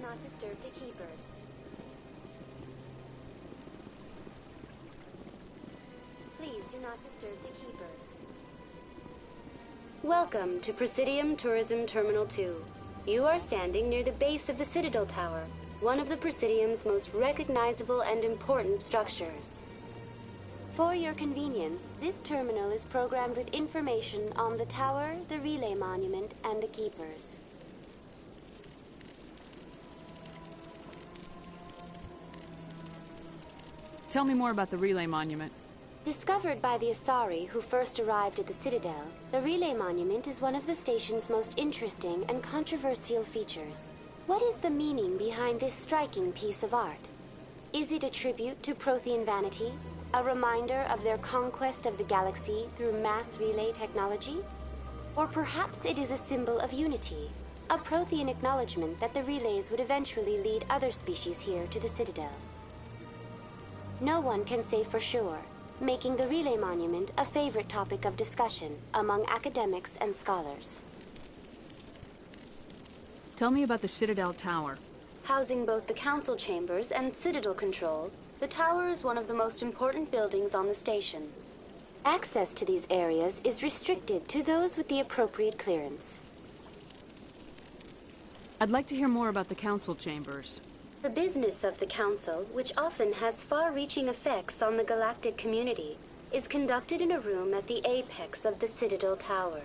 not disturb the keepers. Please do not disturb the keepers. Welcome to Presidium Tourism Terminal 2. You are standing near the base of the Citadel Tower, one of the Presidium's most recognizable and important structures. For your convenience, this terminal is programmed with information on the tower, the relay monument, and the keepers. Tell me more about the relay monument. Discovered by the Asari who first arrived at the Citadel, the relay monument is one of the station's most interesting and controversial features. What is the meaning behind this striking piece of art? Is it a tribute to Prothean vanity? A reminder of their conquest of the galaxy through mass relay technology? Or perhaps it is a symbol of unity, a Prothean acknowledgement that the relays would eventually lead other species here to the Citadel. No one can say for sure, making the relay monument a favorite topic of discussion among academics and scholars. Tell me about the Citadel Tower. Housing both the council chambers and Citadel control, the tower is one of the most important buildings on the station. Access to these areas is restricted to those with the appropriate clearance. I'd like to hear more about the council chambers. The business of the council, which often has far-reaching effects on the galactic community, is conducted in a room at the apex of the Citadel Tower.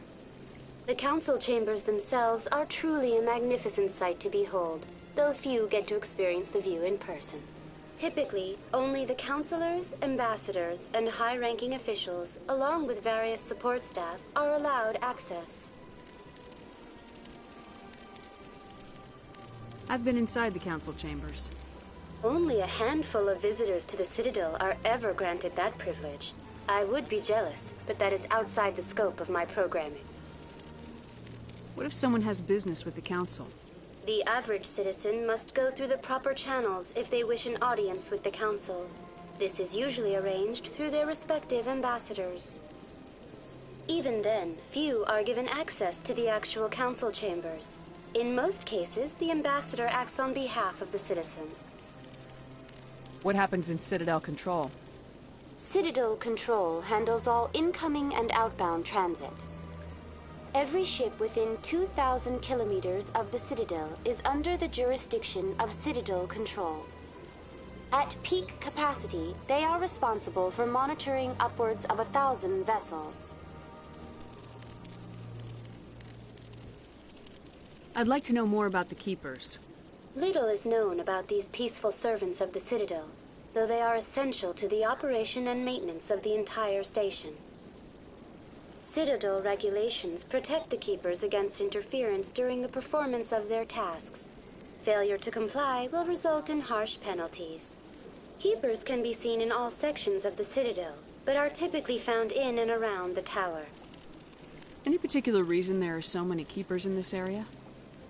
The council chambers themselves are truly a magnificent sight to behold, though few get to experience the view in person. Typically, only the councilors, ambassadors, and high-ranking officials, along with various support staff, are allowed access. I've been inside the council chambers. Only a handful of visitors to the Citadel are ever granted that privilege. I would be jealous, but that is outside the scope of my programming. What if someone has business with the council? The average citizen must go through the proper channels if they wish an audience with the council. This is usually arranged through their respective ambassadors. Even then, few are given access to the actual council chambers. In most cases, the ambassador acts on behalf of the citizen. What happens in Citadel Control? Citadel Control handles all incoming and outbound transit. Every ship within 2,000 kilometers of the Citadel is under the jurisdiction of Citadel Control. At peak capacity, they are responsible for monitoring upwards of 1,000 vessels. I'd like to know more about the keepers. Little is known about these peaceful servants of the Citadel, though they are essential to the operation and maintenance of the entire station. Citadel regulations protect the keepers against interference during the performance of their tasks. Failure to comply will result in harsh penalties. Keepers can be seen in all sections of the Citadel, but are typically found in and around the tower. Any particular reason there are so many keepers in this area?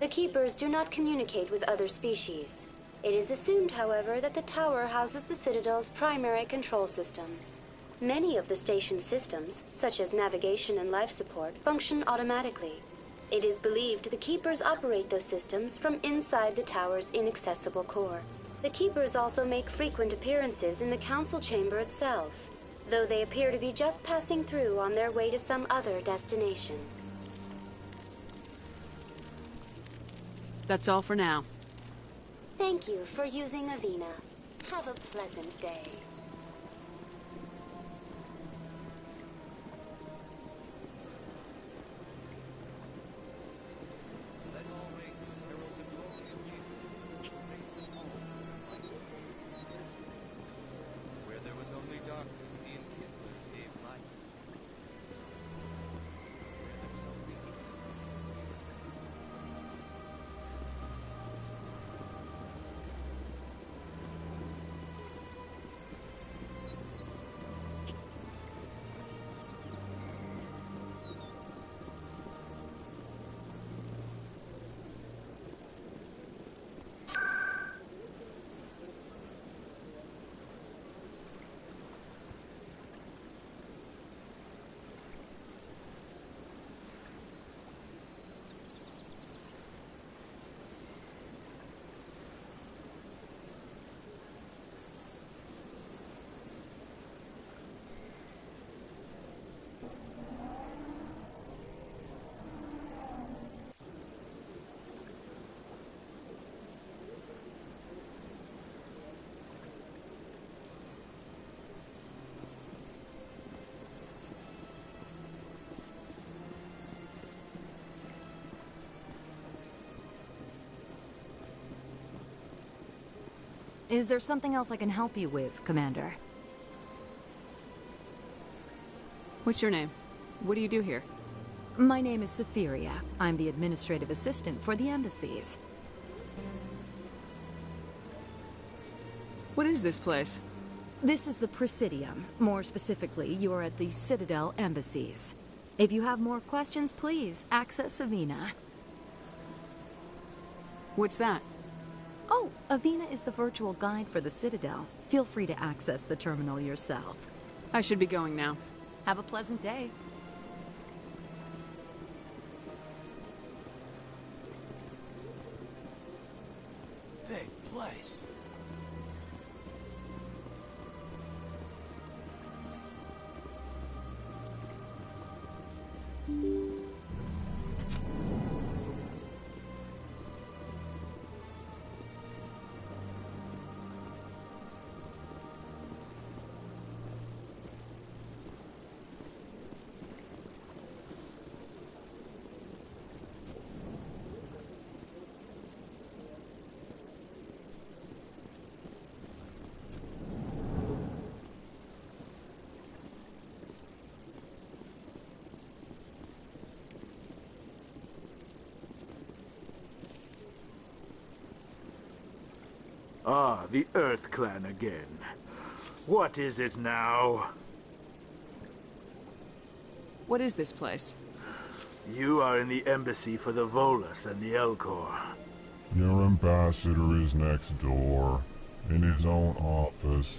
The keepers do not communicate with other species. It is assumed, however, that the tower houses the Citadel's primary control systems. Many of the station's systems, such as navigation and life support, function automatically. It is believed the keepers operate those systems from inside the tower's inaccessible core. The keepers also make frequent appearances in the council chamber itself, though they appear to be just passing through on their way to some other destination. That's all for now. Thank you for using Avena. Have a pleasant day. Is there something else I can help you with, Commander? What's your name? What do you do here? My name is Safiria. I'm the administrative assistant for the embassies. What is this place? This is the Presidium. More specifically, you are at the Citadel embassies. If you have more questions, please access Avina. What's that? Oh, Avina is the virtual guide for the Citadel. Feel free to access the terminal yourself. I should be going now. Have a pleasant day. Big place. Ah, the Earth Clan again. What is it now? What is this place? You are in the embassy for the Volus and the Elcor. Your ambassador is next door, in his own office.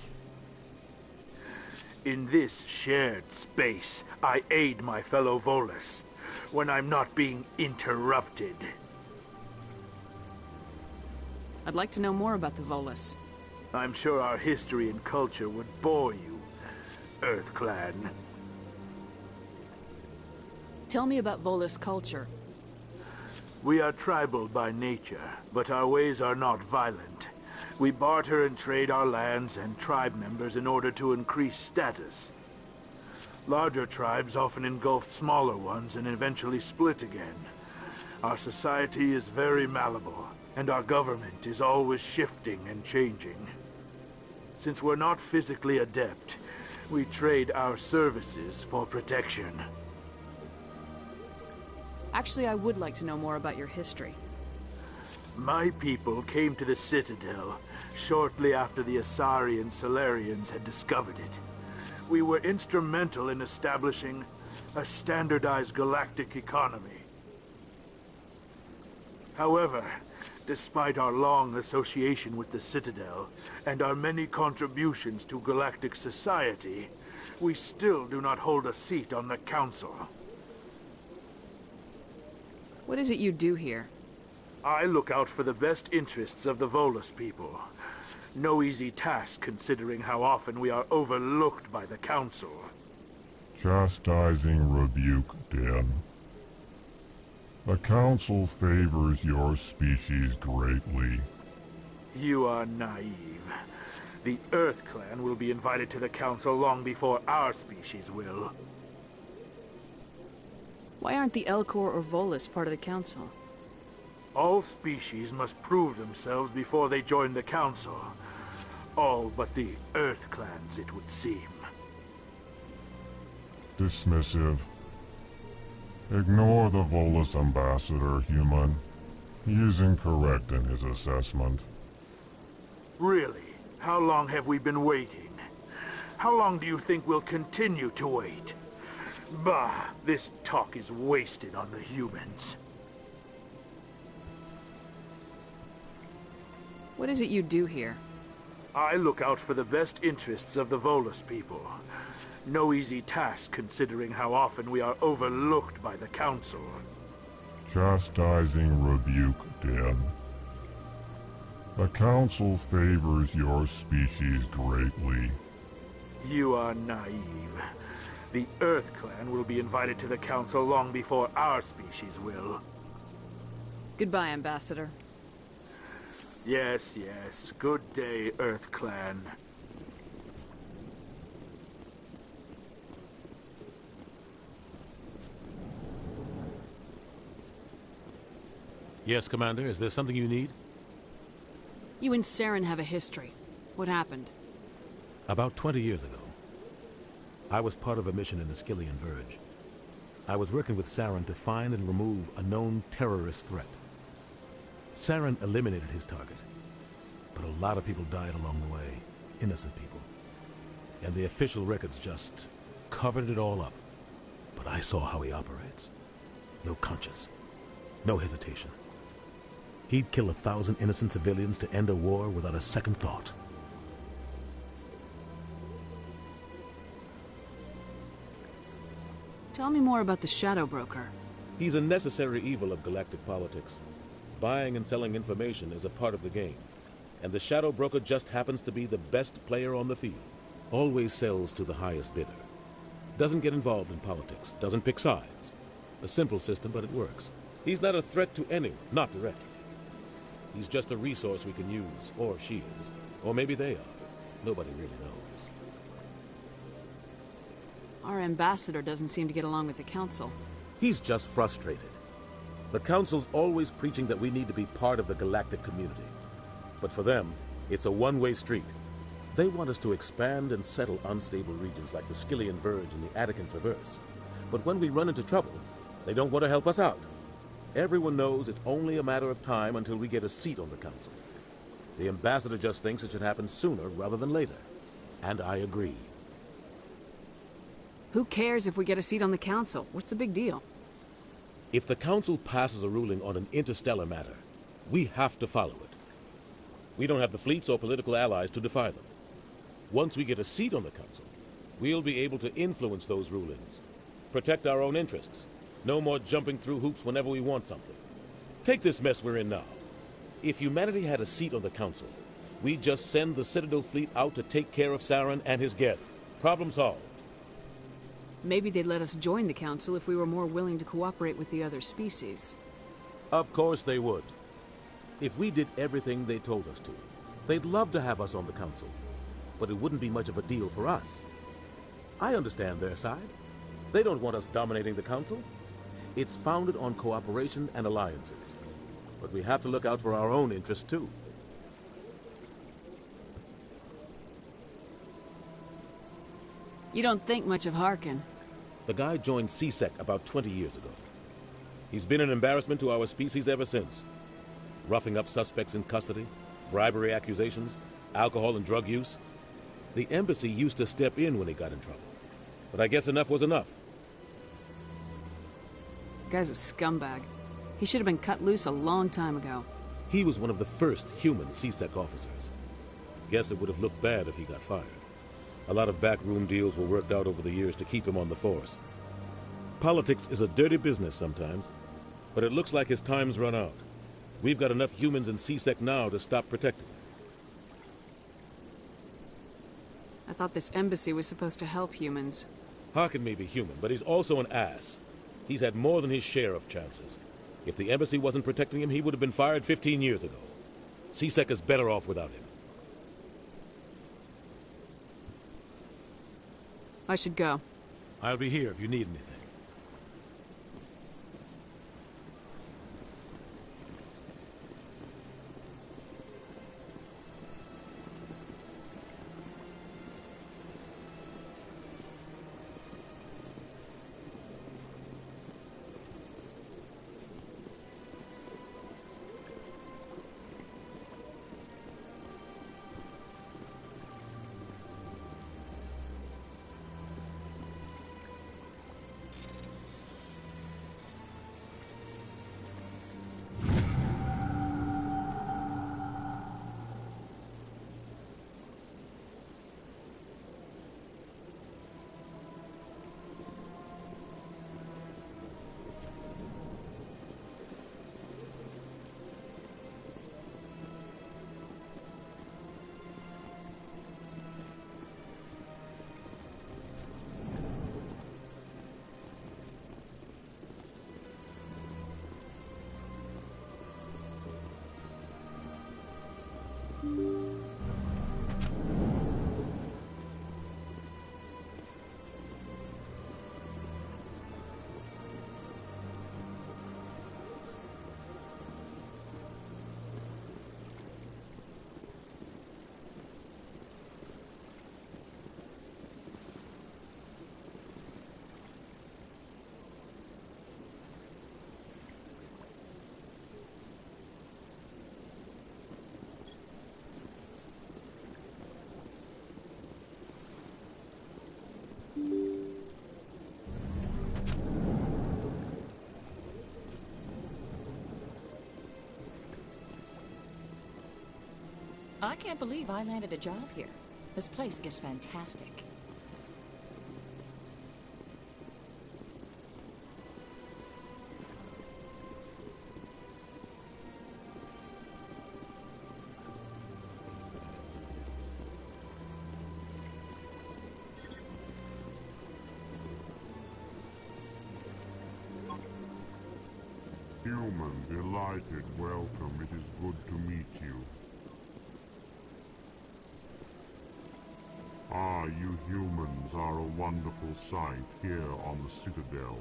In this shared space, I aid my fellow Volus when I'm not being interrupted. I'd like to know more about the Volus. I'm sure our history and culture would bore you, Earth Clan. Tell me about Volus culture. We are tribal by nature, but our ways are not violent. We barter and trade our lands and tribe members in order to increase status. Larger tribes often engulf smaller ones and eventually split again. Our society is very malleable, and our government is always shifting and changing. Since we're not physically adept, we trade our services for protection. Actually, I would like to know more about your history. My people came to the Citadel shortly after the Asari and Solarians had discovered it. We were instrumental in establishing a standardized galactic economy. However, despite our long association with the Citadel and our many contributions to galactic society, we still do not hold a seat on the Council. What is it you do here? I look out for the best interests of the Volus people. No easy task considering how often we are overlooked by the Council. Chastising rebuke, Den. The Council favors your species greatly. You are naive. The Earth Clan will be invited to the Council long before our species will. Why aren't the Elcor or Volus part of the Council? All species must prove themselves before they join the Council. All but the Earth Clans, it would seem. Dismissive. Ignore the Volus ambassador, human. He is incorrect in his assessment. Really? How long have we been waiting? How long do you think we'll continue to wait? Bah, this talk is wasted on the humans. What is it you do here? I look out for the best interests of the Volus people. No easy task considering how often we are overlooked by the Council. Chastising rebuke, Den. The Council favors your species greatly. You are naive. The Earth Clan will be invited to the Council long before our species will. Goodbye, Ambassador. Yes, yes. Good day, Earth Clan. Yes, Commander. Is there something you need? You and Saren have a history. What happened? About 20 years ago, I was part of a mission in the Skillian Verge. I was working with Saren to find and remove a known terrorist threat. Saren eliminated his target, but a lot of people died along the way, innocent people. And the official records just covered it all up. But I saw how he operates. No conscience, no hesitation. He'd kill 1,000 innocent civilians to end a war without a second thought. Tell me more about the Shadow Broker. He's a necessary evil of galactic politics. Buying and selling information is a part of the game. And the Shadow Broker just happens to be the best player on the field. Always sells to the highest bidder. Doesn't get involved in politics. Doesn't pick sides. A simple system, but it works. He's not a threat to anyone, not directly. He's just a resource we can use, or she is. Or maybe they are. Nobody really knows. Our ambassador doesn't seem to get along with the Council. He's just frustrated. The Council's always preaching that we need to be part of the galactic community. But for them, it's a one-way street. They want us to expand and settle unstable regions like the Skillian Verge and the Attican Traverse. But when we run into trouble, they don't want to help us out. Everyone knows it's only a matter of time until we get a seat on the Council. The ambassador just thinks it should happen sooner rather than later. And I agree. Who cares if we get a seat on the Council? What's the big deal? If the Council passes a ruling on an interstellar matter, we have to follow it. We don't have the fleets or political allies to defy them. Once we get a seat on the Council, we'll be able to influence those rulings. Protect our own interests. No more jumping through hoops whenever we want something. Take this mess we're in now. If humanity had a seat on the Council, we'd just send the Citadel fleet out to take care of Saren and his Geth. Problem solved. Maybe they'd let us join the Council if we were more willing to cooperate with the other species. Of course they would. If we did everything they told us to, they'd love to have us on the Council. But it wouldn't be much of a deal for us. I understand their side. They don't want us dominating the Council. It's founded on cooperation and alliances. But we have to look out for our own interests, too. You don't think much of Harkin. The guy joined CSEC about 20 years ago. He's been an embarrassment to our species ever since. Roughing up suspects in custody, bribery accusations, alcohol and drug use. The embassy used to step in when he got in trouble. But I guess enough was enough. Guy's a scumbag. He should have been cut loose a long time ago. He was one of the first human CSEC officers. Guess it would have looked bad if he got fired. A lot of backroom deals were worked out over the years to keep him on the force. Politics is a dirty business sometimes, but it looks like his time's run out. We've got enough humans in CSEC now to stop protecting him. I thought this embassy was supposed to help humans. Harkin may be human, but he's also an ass. He's had more than his share of chances. If the embassy wasn't protecting him, he would have been fired 15 years ago. CSEC is better off without him. I should go. I'll be here if you need anything. I can't believe I landed a job here. This place is fantastic. Human, delighted, welcome. It is good to meet you. Ah, you humans are a wonderful sight here on the Citadel.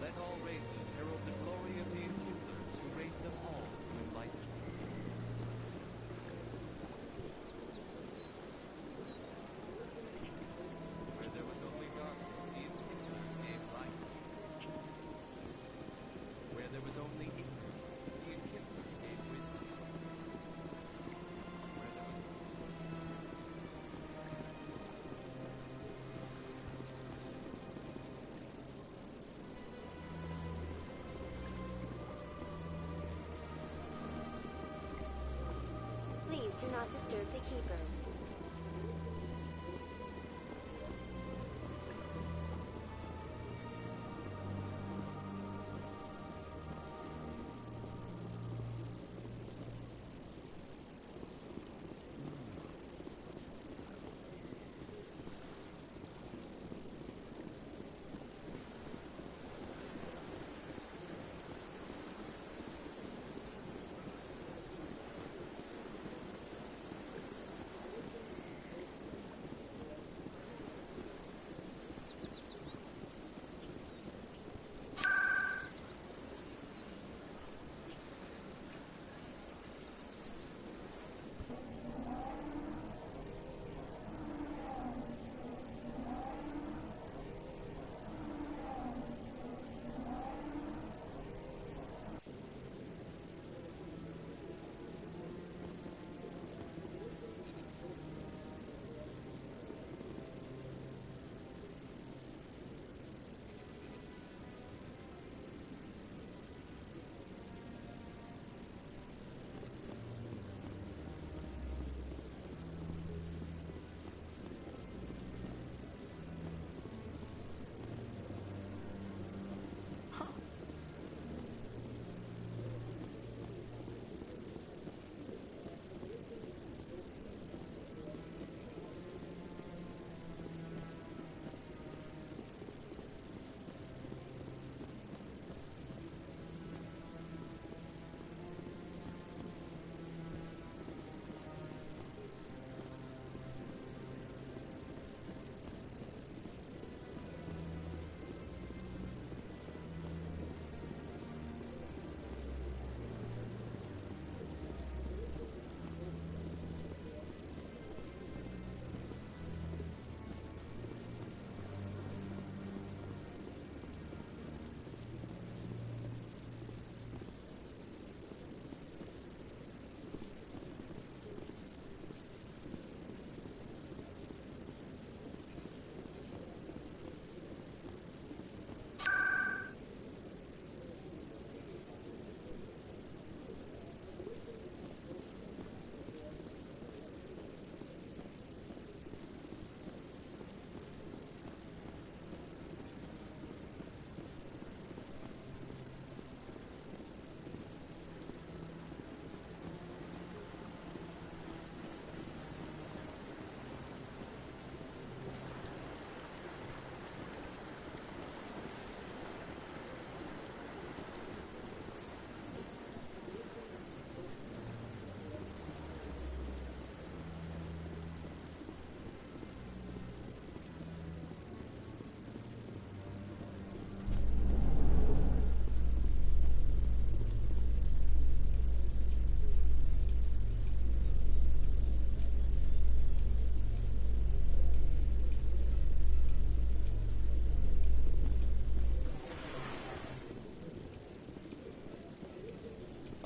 Let all races herald the glory of the enkindlers who raised them all to enlightenment. Where there was only darkness, the enkindlers gave light. Where there was only ignorance, the enkindlers gave wisdom. Where there was Please do not disturb the keepers.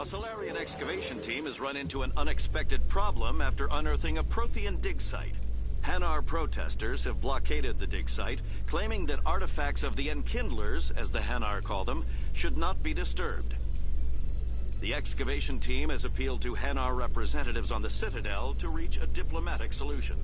Solarian excavation team has run into an unexpected problem after unearthing a Prothean dig site. Hanar protesters have blockaded the dig site, claiming that artifacts of the Enkindlers, as the Hanar call them, should not be disturbed. The excavation team has appealed to Hanar representatives on the Citadel to reach a diplomatic solution.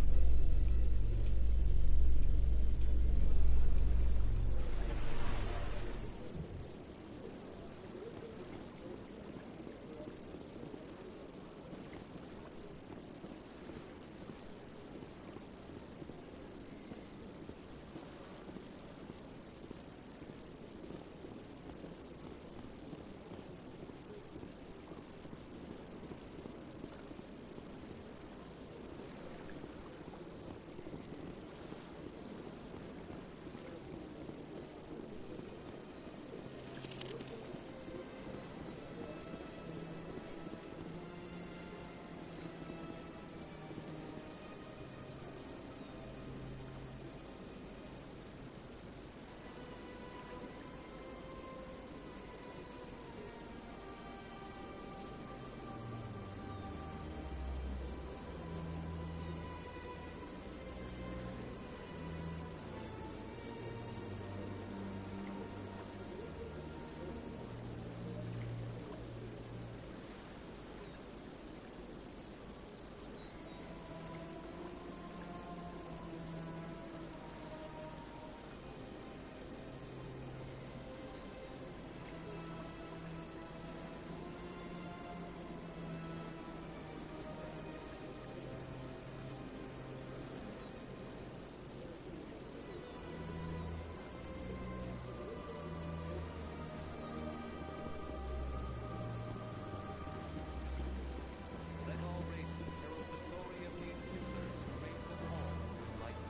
Let all races herald the glory of the Enkindlers who raised them all with light.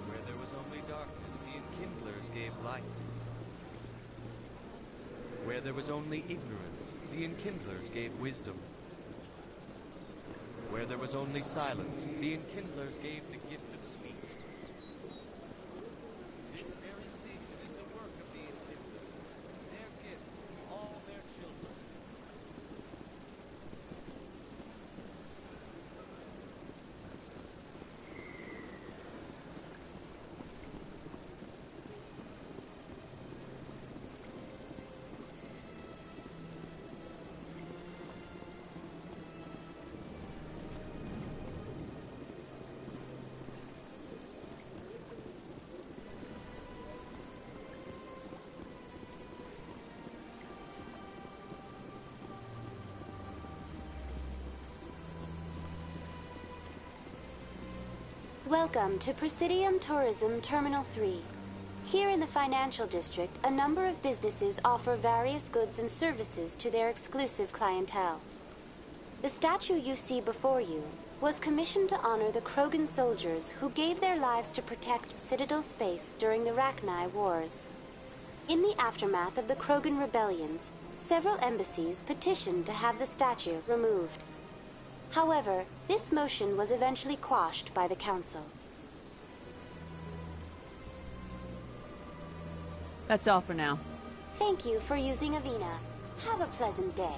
Where there was only darkness, the Enkindlers gave light. Where there was only ignorance, the Enkindlers gave wisdom. Where there was only silence, the Enkindlers gave the gift of speech. This very station is the work of the Enkindlers, their gift to all their children. Welcome to Presidium Tourism Terminal 3. Here in the financial district, a number of businesses offer various goods and services to their exclusive clientele. The statue you see before you was commissioned to honor the Krogan soldiers who gave their lives to protect Citadel space during the Rachni Wars. In the aftermath of the Krogan rebellions, several embassies petitioned to have the statue removed. However, this motion was eventually quashed by the Council. That's all for now. Thank you for using Avina. Have a pleasant day.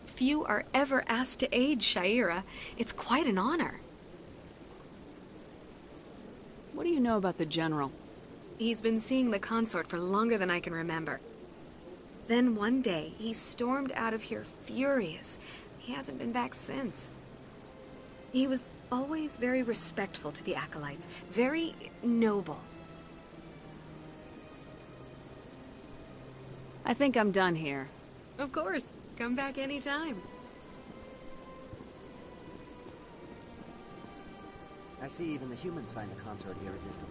Few are ever asked to aid Shaira. It's quite an honor. What do you know about the General? He's been seeing the consort for longer than I can remember. Then one day, he stormed out of here furious. He hasn't been back since. He was always very respectful to the acolytes, very noble. I think I'm done here. Of course. Come back anytime. I see even the humans find the consort irresistible.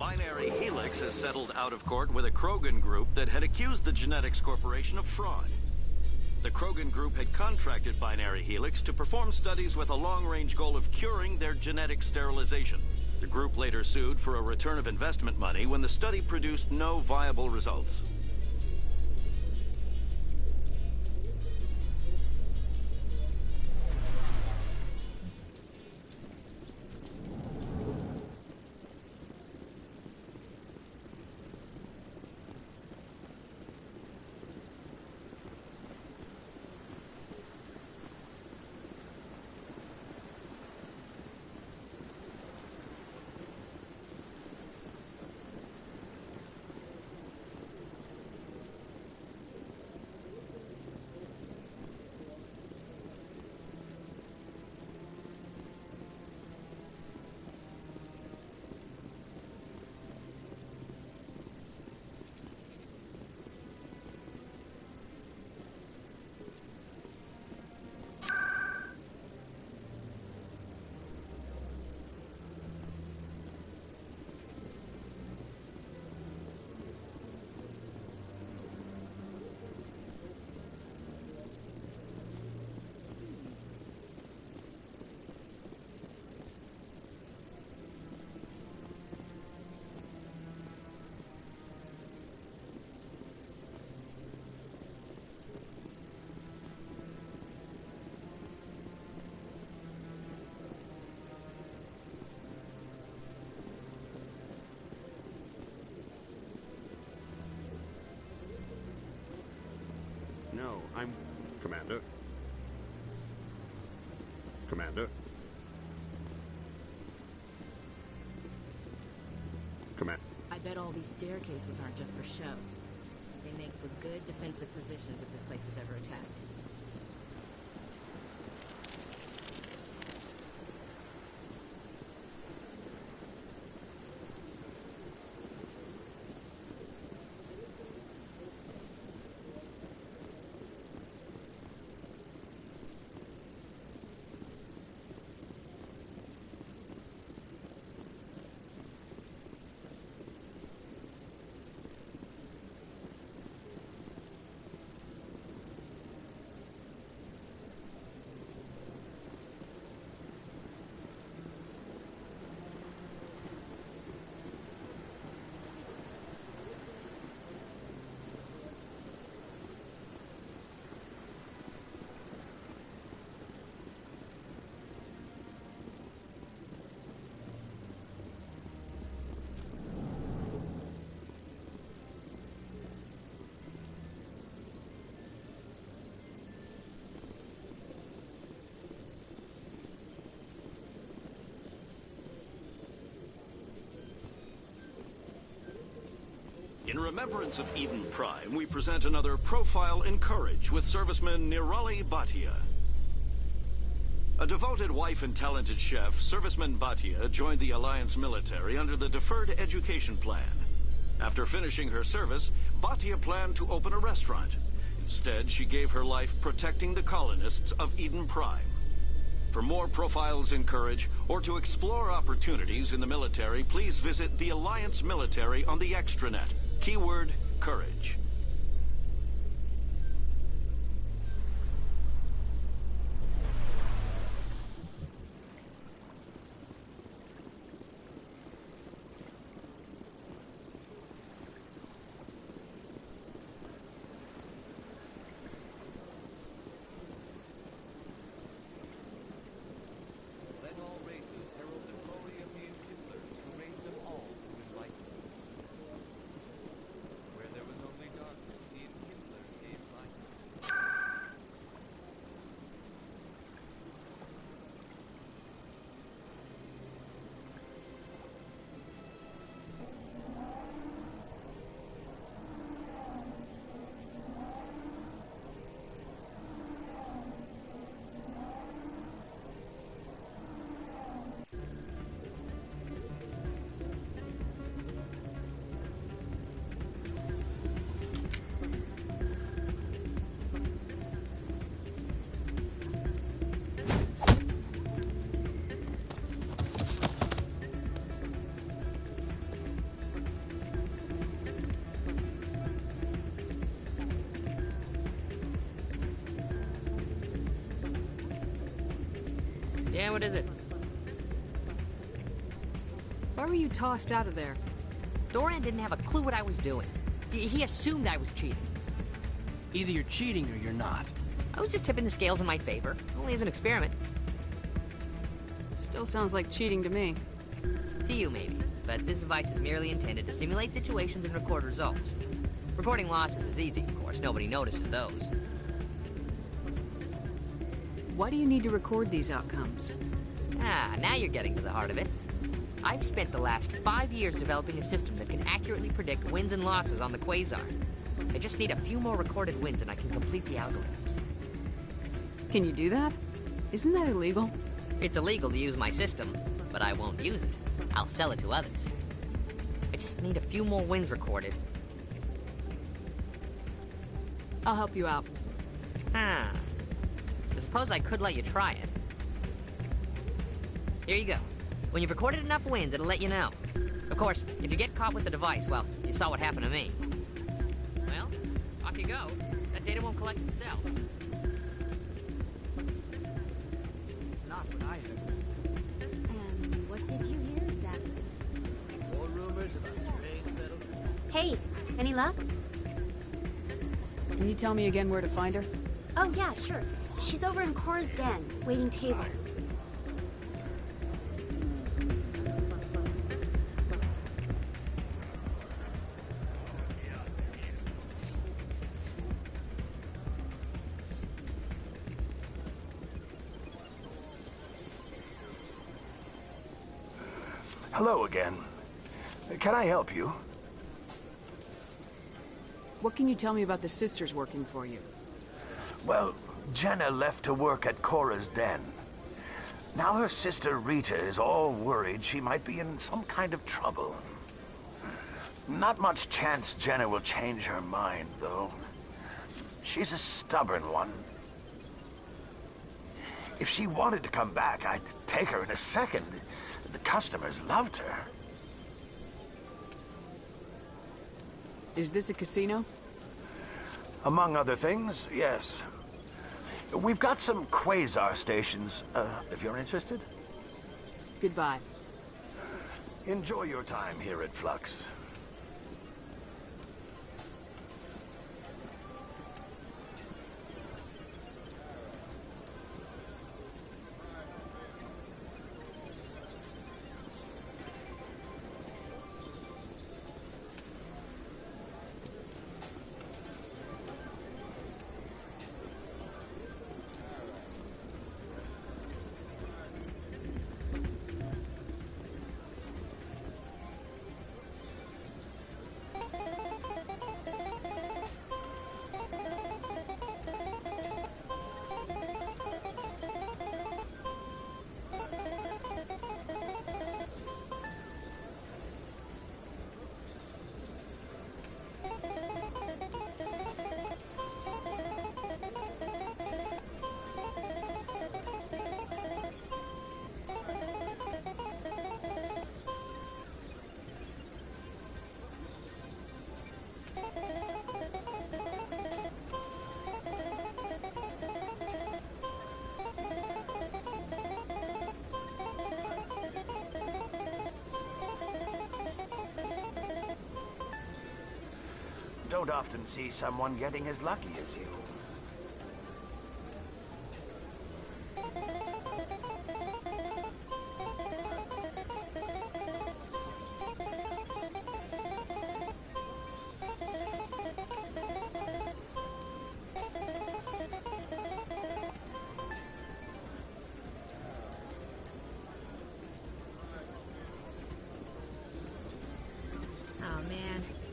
Binary Helix has settled out of court with a Krogan group that had accused the Genetics Corporation of fraud. The Krogan group had contracted Binary Helix to perform studies with a long-range goal of curing their genetic sterilization. The group later sued for a return of investment money when the study produced no viable results. No, I'm... Commander? Commander? I bet all these staircases aren't just for show. They make for good defensive positions if this place is ever attacked. In remembrance of Eden Prime, we present another Profile in Courage with serviceman Nirali Bhatia. A devoted wife and talented chef, serviceman Bhatia joined the Alliance military under the Deferred Education Plan. After finishing her service, Bhatia planned to open a restaurant. Instead, she gave her life protecting the colonists of Eden Prime. For more Profiles in Courage, or to explore opportunities in the military, please visit the Alliance military on the extranet. Keyword, Courage. Let all races herald the glory of the enkindlers who raised them all to enlightenment. Where there was only darkness, Yeah, what is it? Why were you tossed out of there? Doran didn't have a clue what I was doing. He assumed I was cheating. Either you're cheating or you're not. I was just tipping the scales in my favor. Only as an experiment. Still sounds like cheating to me. To you, maybe. But this device is merely intended to simulate situations and record results. Recording losses is easy, of course. Nobody notices those. Why do you need to record these outcomes? Ah, now you're getting to the heart of it. I've spent the last 5 years developing a system that can accurately predict wins and losses on the Quasar. I just need a few more recorded wins and I can complete the algorithms. Can you do that? Isn't that illegal? It's illegal to use my system, but I won't use it. I'll sell it to others. I just need a few more wins recorded. I'll help you out. I suppose I could let you try it. Here you go. When you've recorded enough wins, it'll let you know. Of course, if you get caught with the device, well, you saw what happened to me. Well, off you go. That data won't collect itself. It's not what I heard. And what did you hear exactly? More rumors about strange metal. Hey, any luck? Can you tell me again where to find her? Oh, yeah, sure. She's over in Cora's den, waiting tables. Hello again. Can I help you? What can you tell me about the sisters working for you? Well, Jenna left to work at Cora's den. Now her sister Rita is all worried she might be in some kind of trouble. Not much chance Jenna will change her mind, though. She's a stubborn one. If she wanted to come back, I'd take her in a second. The customers loved her. Is this a casino? Among other things, yes. We've got some Quasar stations, if you're interested. Goodbye. Enjoy your time here at Flux. Don't often see someone getting as lucky as you.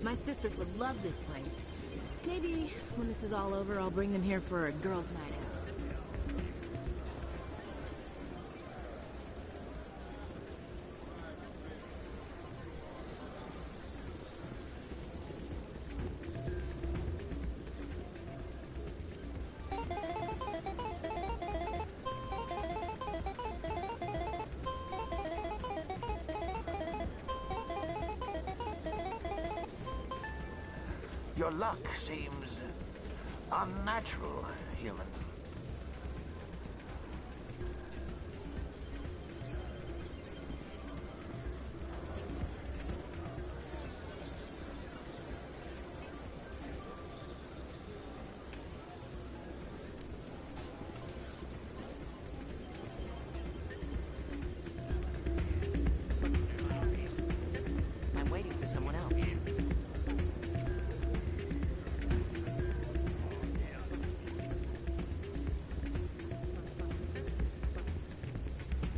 My sisters would love this place. Maybe when this is all over, I'll bring them here for a girls' night out. Your luck seems unnatural, human.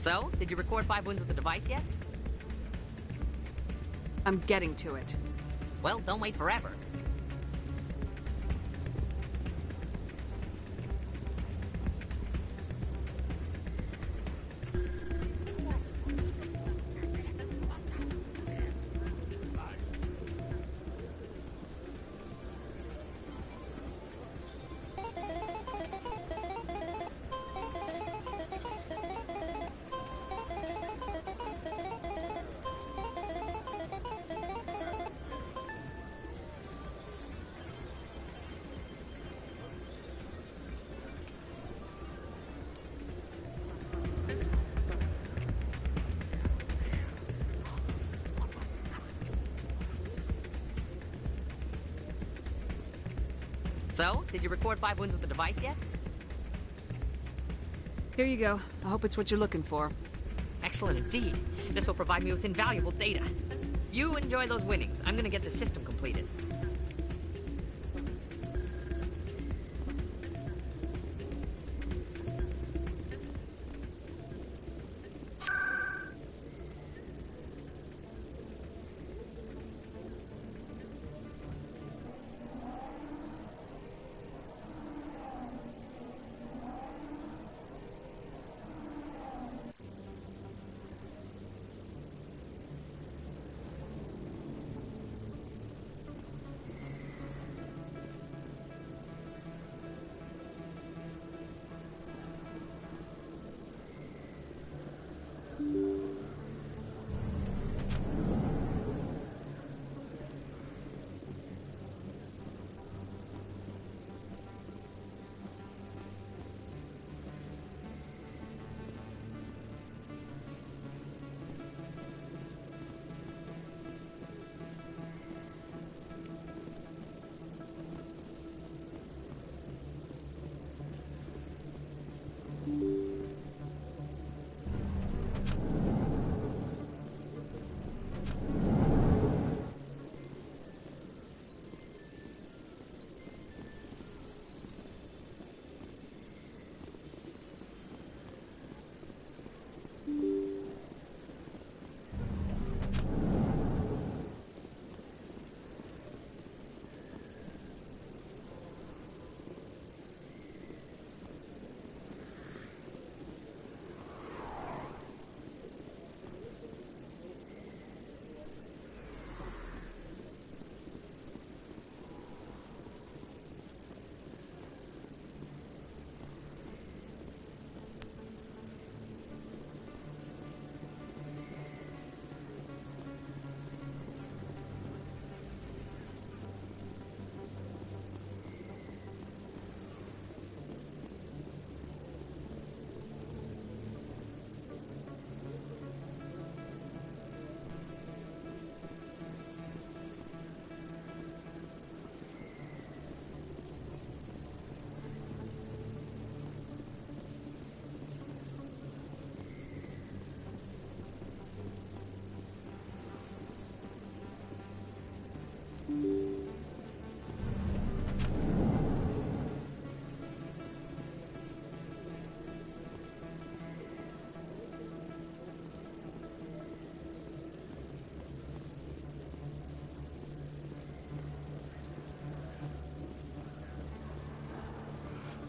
So, did you record 5 wins with the device yet? I'm getting to it. Well, don't wait forever. So, did you record 5 wins with the device yet? Here you go. I hope it's what you're looking for. Excellent indeed. This will provide me with invaluable data. You enjoy those winnings. I'm gonna get the system completed.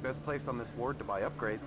Best place on this ward to buy upgrades.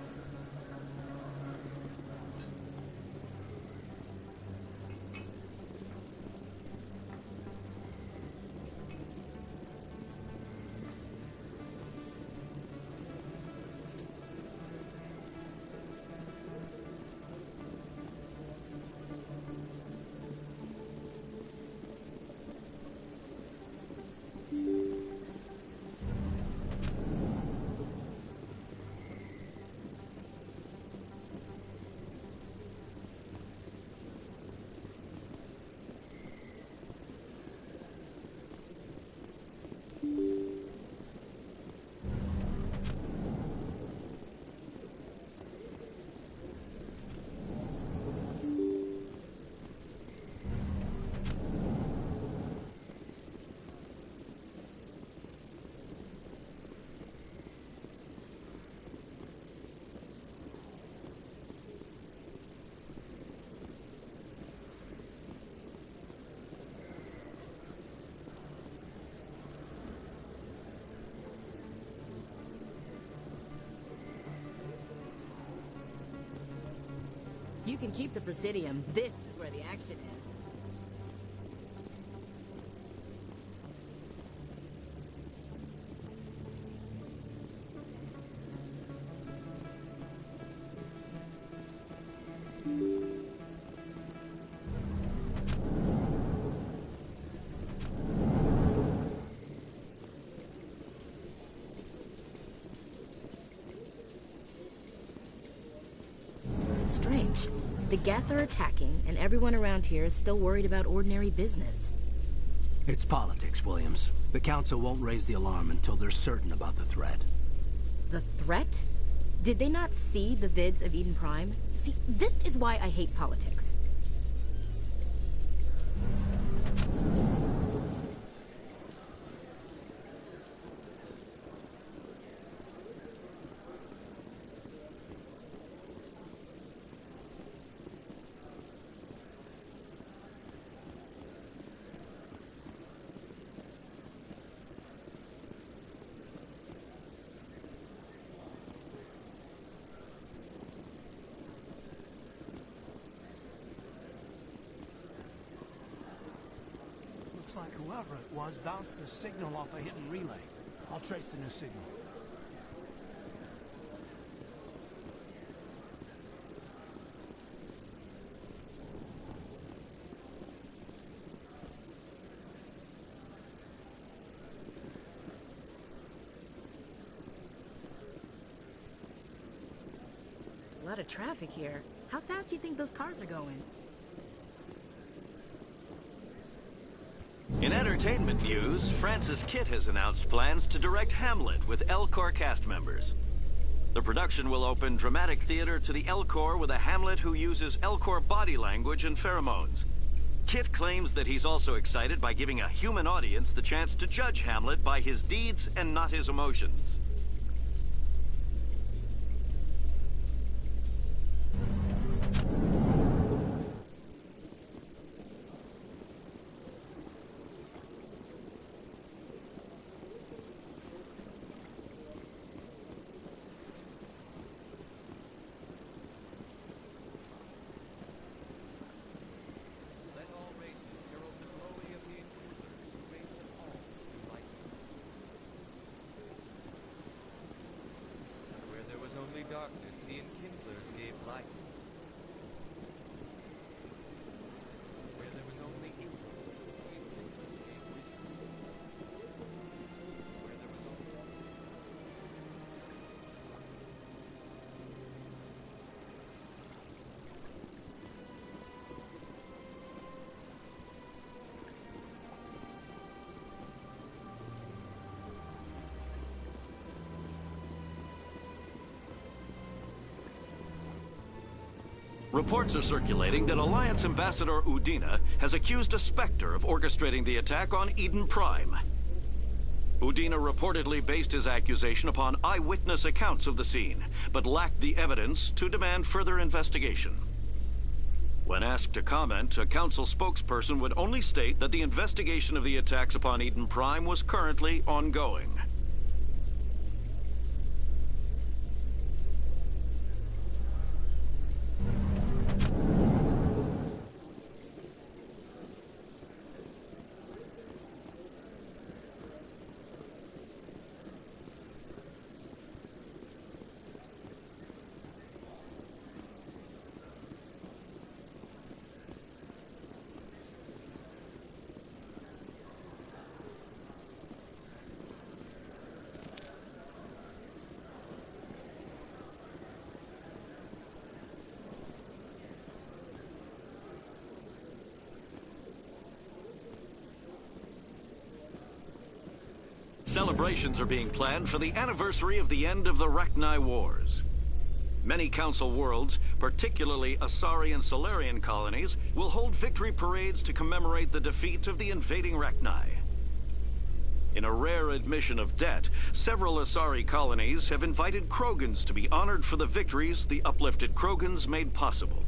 You can keep the Presidium. This is where the action is. It's strange. The Geth are attacking, and everyone around here is still worried about ordinary business. It's politics, Williams. The Council won't raise the alarm until they're certain about the threat. The threat? Did they not see the vids of Eden Prime? See, this is why I hate politics. Looks like whoever it was bounced the signal off a hidden relay. I'll trace the new signal. A lot of traffic here. How fast do you think those cars are going? In entertainment news, Francis Kitt has announced plans to direct Hamlet with Elcor cast members. The production will open dramatic theater to the Elcor with a Hamlet who uses Elcor body language and pheromones. Kitt claims that he's also excited by giving a human audience the chance to judge Hamlet by his deeds and not his emotions. Let all races herald the glory of the Inquisitors who raised them all to enlightenment. Where there was only darkness, the Enkindlers gave light. Where there was only ignorance, the Enkindlers gave wisdom. Where there was only... Reports are circulating that Alliance Ambassador Udina has accused a Spectre of orchestrating the attack on Eden Prime. Udina reportedly based his accusation upon eyewitness accounts of the scene, but lacked the evidence to demand further investigation. When asked to comment, a council spokesperson would only state that the investigation of the attacks upon Eden Prime was currently ongoing. Celebrations are being planned for the anniversary of the end of the Rachni Wars. Many Council worlds, particularly Asari and Solarian colonies, will hold victory parades to commemorate the defeat of the invading Rachni. In a rare admission of debt, several Asari colonies have invited Krogans to be honored for the victories the uplifted Krogans made possible.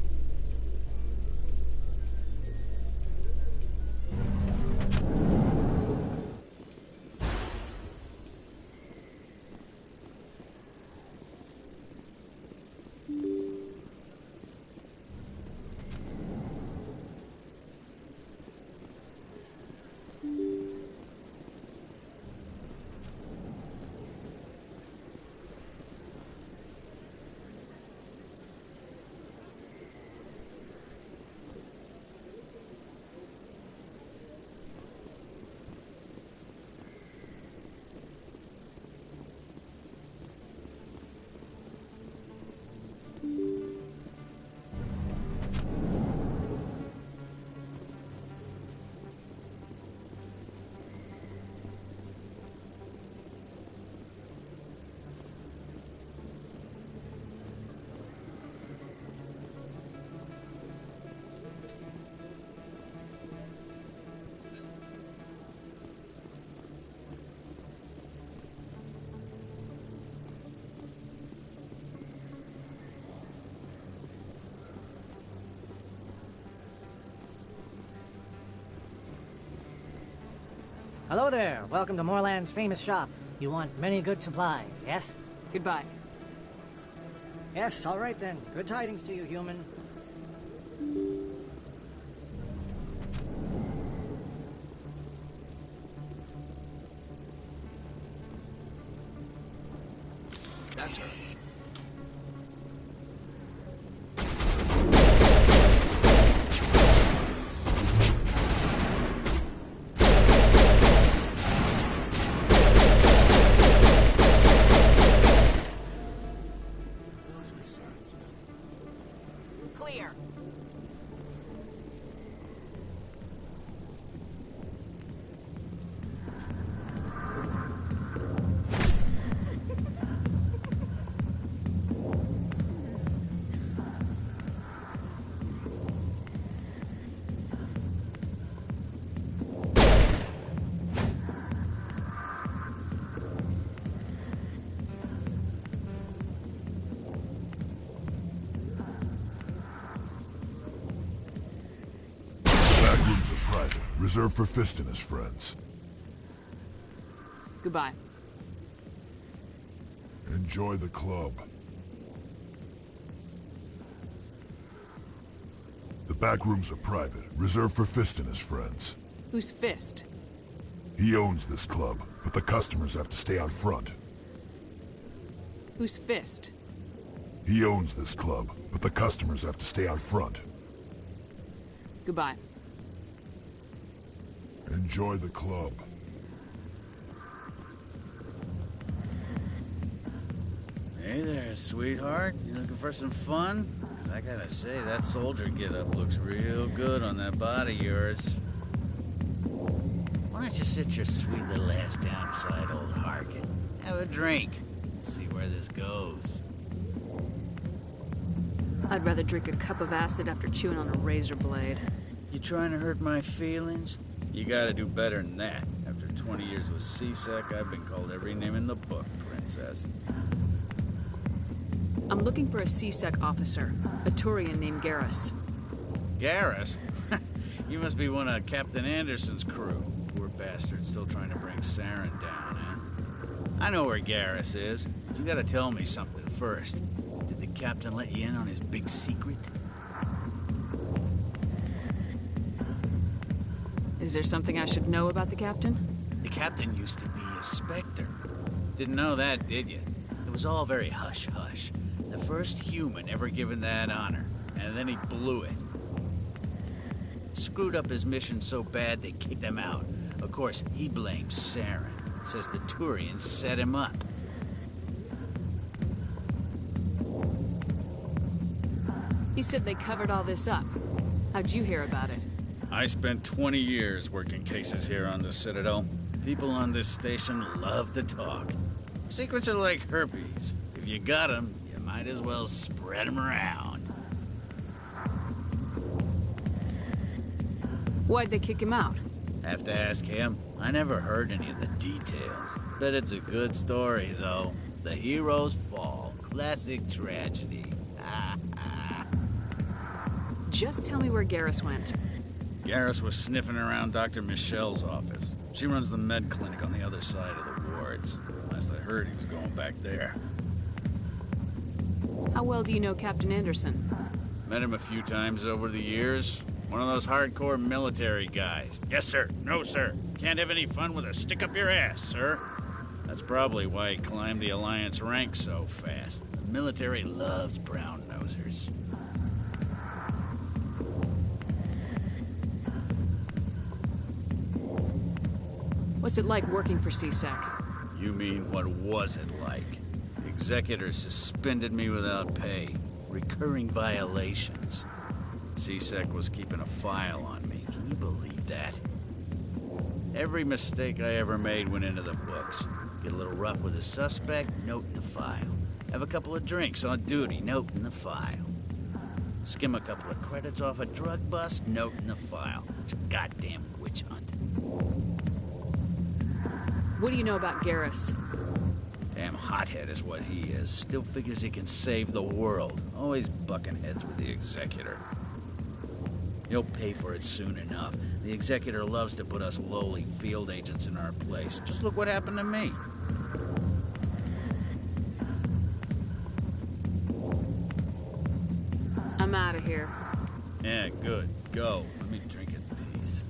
Hello there. Welcome to Moorland's famous shop. You want many good supplies, yes? Goodbye. Yes, all right then. Good tidings to you, human. That's her. Clear. Backrooms are private, reserved for Fist and his friends. Goodbye. Enjoy the club. The backrooms are private, reserved for Fist and his friends. Who's Fist? He owns this club, but the customers have to stay out front. Who's Fist? He owns this club, but the customers have to stay out front. Goodbye. Enjoy the club. Hey there, sweetheart. You looking for some fun? 'Cause I gotta say, that soldier getup looks real good on that body of yours. Why don't you sit your sweet little ass down beside old Harkin? Have a drink. See where this goes. I'd rather drink a cup of acid after chewing on a razor blade. You trying to hurt my feelings? You gotta do better than that. After 20 years with C-Sec, I've been called every name in the book, princess. I'm looking for a C-Sec officer, a Turian named Garrus. Garrus? You must be one of Captain Anderson's crew. Poor bastard, still trying to bring Saren down, huh? I know where Garrus is. But you gotta tell me something first. Did the captain let you in on his big secret? Is there something I should know about the captain? The captain used to be a Spectre. Didn't know that, did you? It was all very hush-hush. The first human ever given that honor, and then he blew it. Screwed up his mission so bad they kicked him out. Of course, he blames Saren. Says the Turians set him up. You said they covered all this up. How'd you hear about it? I spent 20 years working cases here on the Citadel. People on this station love to talk. Secrets are like herpes. If you got them, you might as well spread them around. Why'd they kick him out? Have to ask him. I never heard any of the details. Bet it's a good story, though. The heroes fall. Classic tragedy. Just tell me where Garrus went. Garrus was sniffing around Dr. Michelle's office. She runs the med clinic on the other side of the wards. Last I heard, he was going back there. How well do you know Captain Anderson? Met him a few times over the years. One of those hardcore military guys. Yes, sir. No, sir. Can't have any fun with a stick up your ass, sir. That's probably why he climbed the Alliance ranks so fast. The military loves brown-nosers. What's it like working for C-Sec? You mean, what was it like? The executors suspended me without pay. Recurring violations. C-Sec was keeping a file on me. Can you believe that? Every mistake I ever made went into the books. Get a little rough with a suspect, note in the file. Have a couple of drinks on duty, note in the file. Skim a couple of credits off a drug bust, note in the file. It's a goddamn witch hunt. What do you know about Garrus? Damn hothead is what he is. Still figures he can save the world. Always bucking heads with the executor. He'll pay for it soon enough. The Executor loves to put us lowly field agents in our place. Just look what happened to me. I'm out of here. Yeah, good. Go. Let me drink in peace.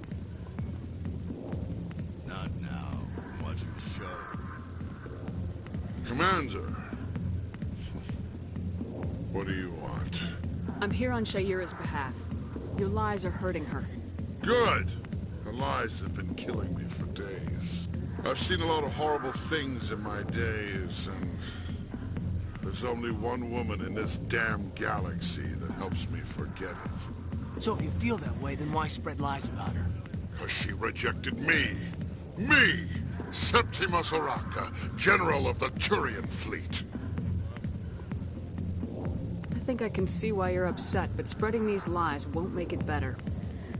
Not now. I'm watching the show. Commander. What do you want? I'm here on Shaira's behalf. Your lies are hurting her. Good! Her lies have been killing me for days. I've seen a lot of horrible things in my days, and there's only one woman in this damn galaxy that helps me forget it. So if you feel that way, then why spread lies about her? Because she rejected me! Me! Septimus Oraka, General of the Turian Fleet! I think I can see why you're upset, but spreading these lies won't make it better.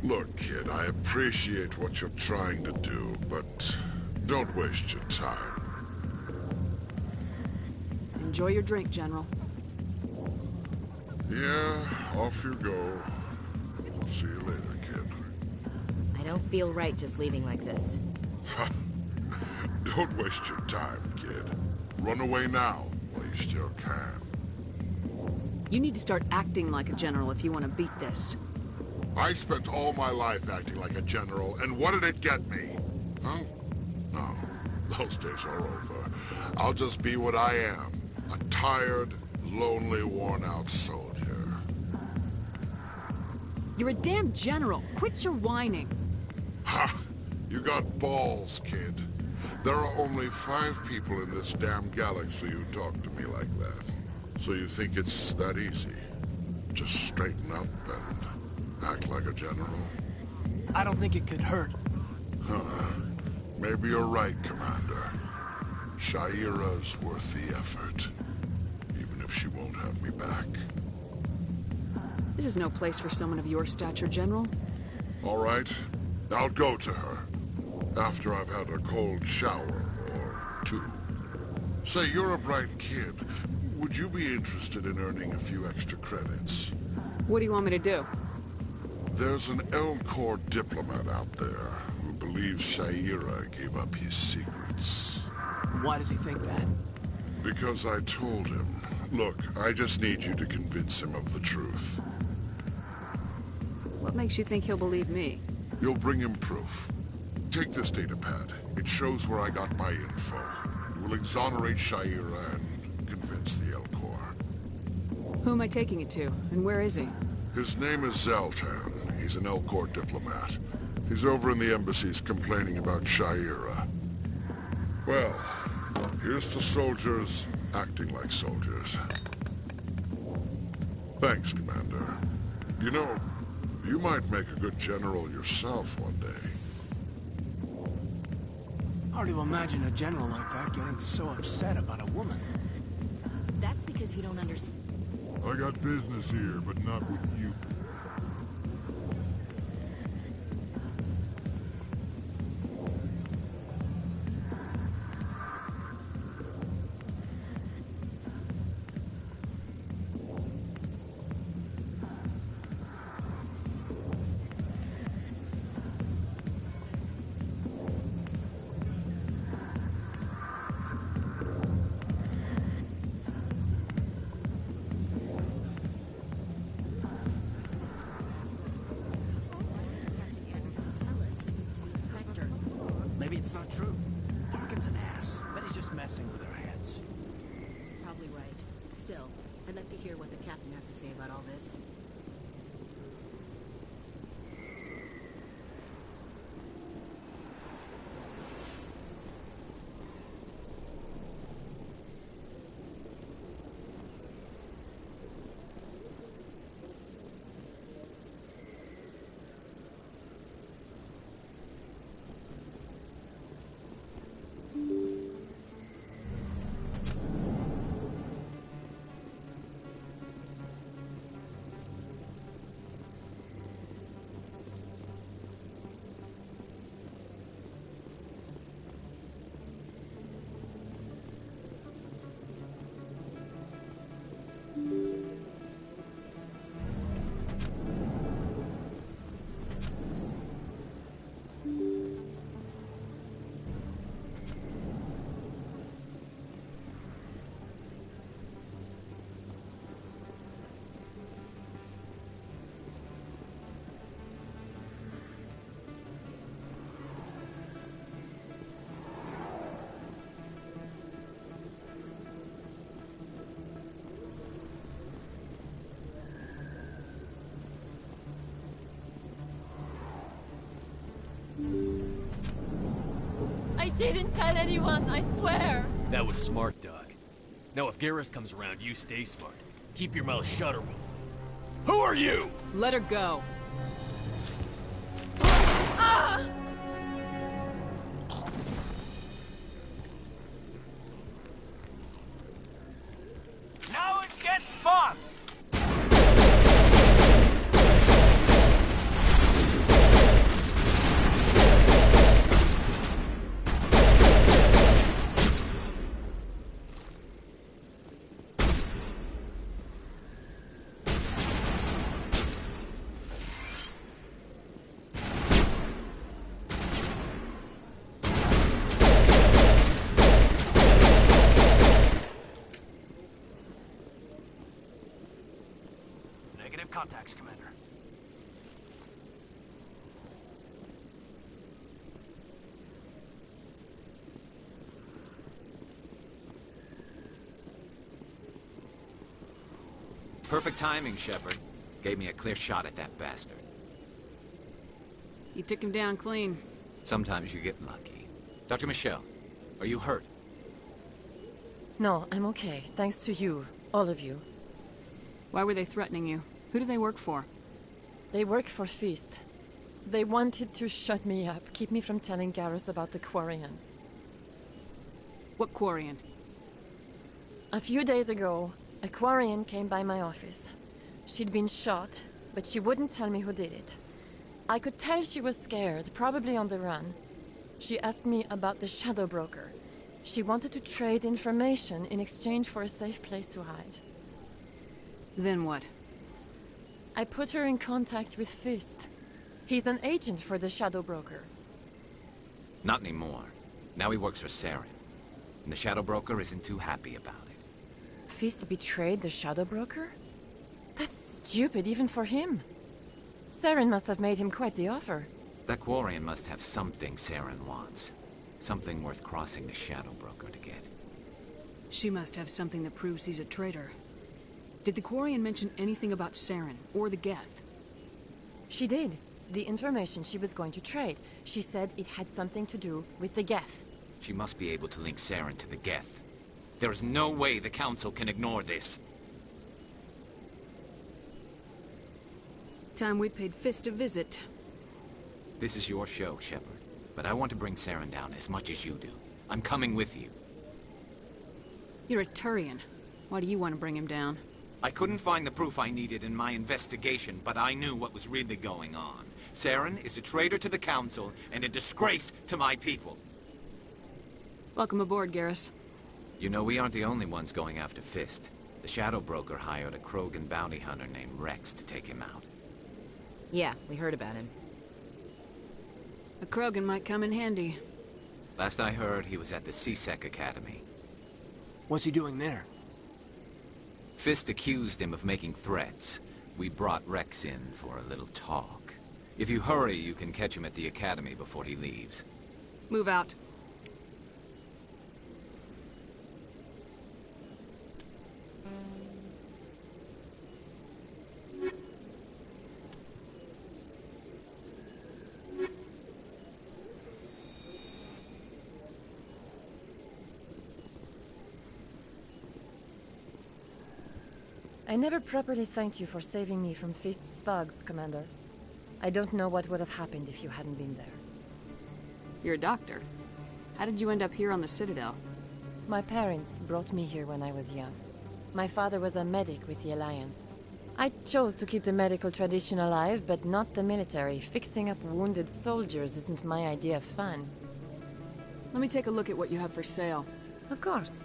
Look, kid, I appreciate what you're trying to do, but don't waste your time. Enjoy your drink, General. Yeah, off you go. See you later, kid. I don't feel right just leaving like this. Don't waste your time, kid. Run away now, while you still can. You need to start acting like a general if you want to beat this. I spent all my life acting like a general, and what did it get me? Huh? No, those days are over. I'll just be what I am. A tired, lonely, worn-out soldier. You're a damn general. Quit your whining. Ha! You got balls, kid. There are only 5 people in this damn galaxy who talk to me like that. So you think it's that easy? Just straighten up and act like a general? I don't think it could hurt. Huh. Maybe you're right, Commander. Shaira's worth the effort. Even if she won't have me back. This is no place for someone of your stature, General. All right. I'll go to her. After I've had a cold shower or 2. Say, you're a bright kid. Would you be interested in earning a few extra credits? What do you want me to do? There's an L-Corps diplomat out there who believes Shaira gave up his secrets. Why does he think that? Because I told him. Look, I just need you to convince him of the truth. What makes you think he'll believe me? You'll bring him proof. Take this datapad. It shows where I got my info. It will exonerate Shaira and convince the L-Corps. Who am I taking it to, and where is he? His name is Zaltan. He's an L-Corps diplomat. He's over in the embassies complaining about Shaira. Well, here's to soldiers acting like soldiers. Thanks, Commander. You know, you might make a good general yourself one day. Hard to imagine a general like that getting so upset about a woman. That's because you don't understand. I got business here, but not with you. Maybe it's not true. Harkin's an ass. Bet he's just messing with our heads. Probably right. Still, I'd like to hear what the captain has to say about all this. didn't tell anyone, I swear. That was smart, Doc. Now if Garrus comes around, you stay smart. Keep your mouth shut or we'll... Who are you? Let her go. Ah! Now it gets fun! Negative contacts, Commander. Perfect timing, Shepard. Gave me a clear shot at that bastard. You took him down clean. Sometimes you get lucky. Dr. Michelle, are you hurt? No, I'm okay. Thanks to you. All of you. Why were they threatening you? Who do they work for? They work for Feast. They wanted to shut me up, keep me from telling Garrus about the Quarian. What Quarian? A few days ago, a Quarian came by my office. She'd been shot, but she wouldn't tell me who did it. I could tell she was scared, probably on the run. She asked me about the Shadow Broker. She wanted to trade information in exchange for a safe place to hide. Then what? I put her in contact with Fist. He's an agent for the Shadow Broker. Not anymore. Now he works for Saren. And the Shadow Broker isn't too happy about it. Fist betrayed the Shadow Broker? That's stupid even for him. Saren must have made him quite the offer. That Quarian must have something Saren wants. Something worth crossing the Shadow Broker to get. She must have something that proves he's a traitor. Did the Quarian mention anything about Saren or the Geth? She did. The information she was going to trade. She said it had something to do with the Geth. She must be able to link Saren to the Geth. There is no way the Council can ignore this. Time we paid Fist a visit. This is your show, Shepard. But I want to bring Saren down as much as you do. I'm coming with you. You're a Turian. Why do you want to bring him down? I couldn't find the proof I needed in my investigation, but I knew what was really going on. Saren is a traitor to the Council and a disgrace to my people. Welcome aboard, Garrus. You know, we aren't the only ones going after Fist. The Shadow Broker hired a Krogan bounty hunter named Rex to take him out. Yeah, we heard about him. A Krogan might come in handy. Last I heard, he was at the CSEC Academy. What's he doing there? Fist accused him of making threats. We brought Rex in for a little talk. If you hurry, you can catch him at the Academy before he leaves. Move out. I never properly thanked you for saving me from Fist's thugs, Commander. I don't know what would have happened if you hadn't been there. You're a doctor. How did you end up here on the Citadel? My parents brought me here when I was young. My father was a medic with the Alliance. I chose to keep the medical tradition alive, but not the military. Fixing up wounded soldiers isn't my idea of fun. Let me take a look at what you have for sale. Of course.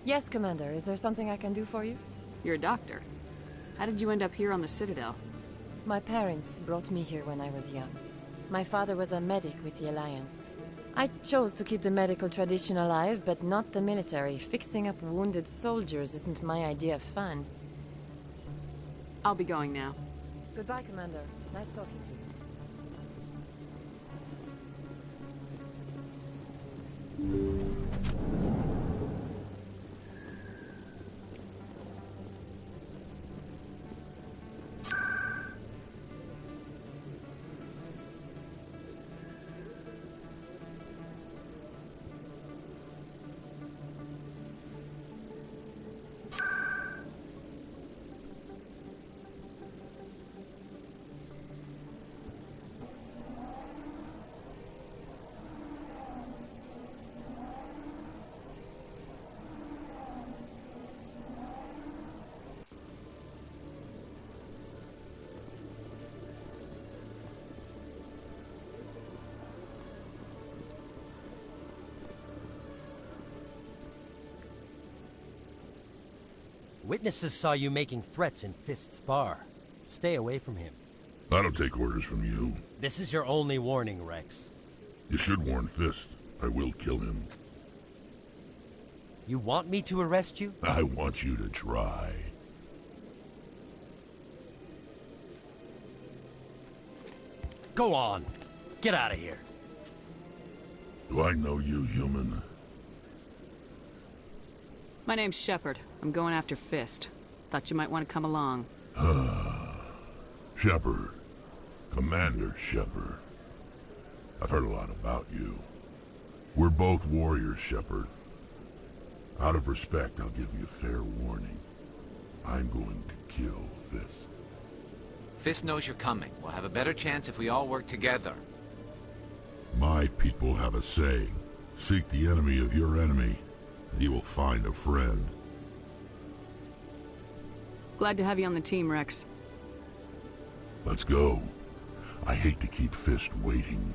Yes, Commander. Is there something I can do for you? You're a doctor. How did you end up here on the Citadel? My parents brought me here when I was young. My father was a medic with the Alliance. I chose to keep the medical tradition alive, but not the military. Fixing up wounded soldiers isn't my idea of fun. I'll be going now. Goodbye, Commander. Nice talking to you. Witnesses saw you making threats in Fist's bar. Stay away from him. I don't take orders from you. This is your only warning, Rex. You should warn Fist. I will kill him. You want me to arrest you? I want you to try. Go on. Get out of here. Do I know you, human? My name's Shepard. I'm going after Fist. Thought you might want to come along. Shepard. Commander Shepard. I've heard a lot about you. We're both warriors, Shepard. Out of respect, I'll give you a fair warning. I'm going to kill Fist. Fist knows you're coming. We'll have a better chance if we all work together. My people have a saying. Seek the enemy of your enemy, and you will find a friend. Glad to have you on the team, Rex. Let's go. I hate to keep Fist waiting.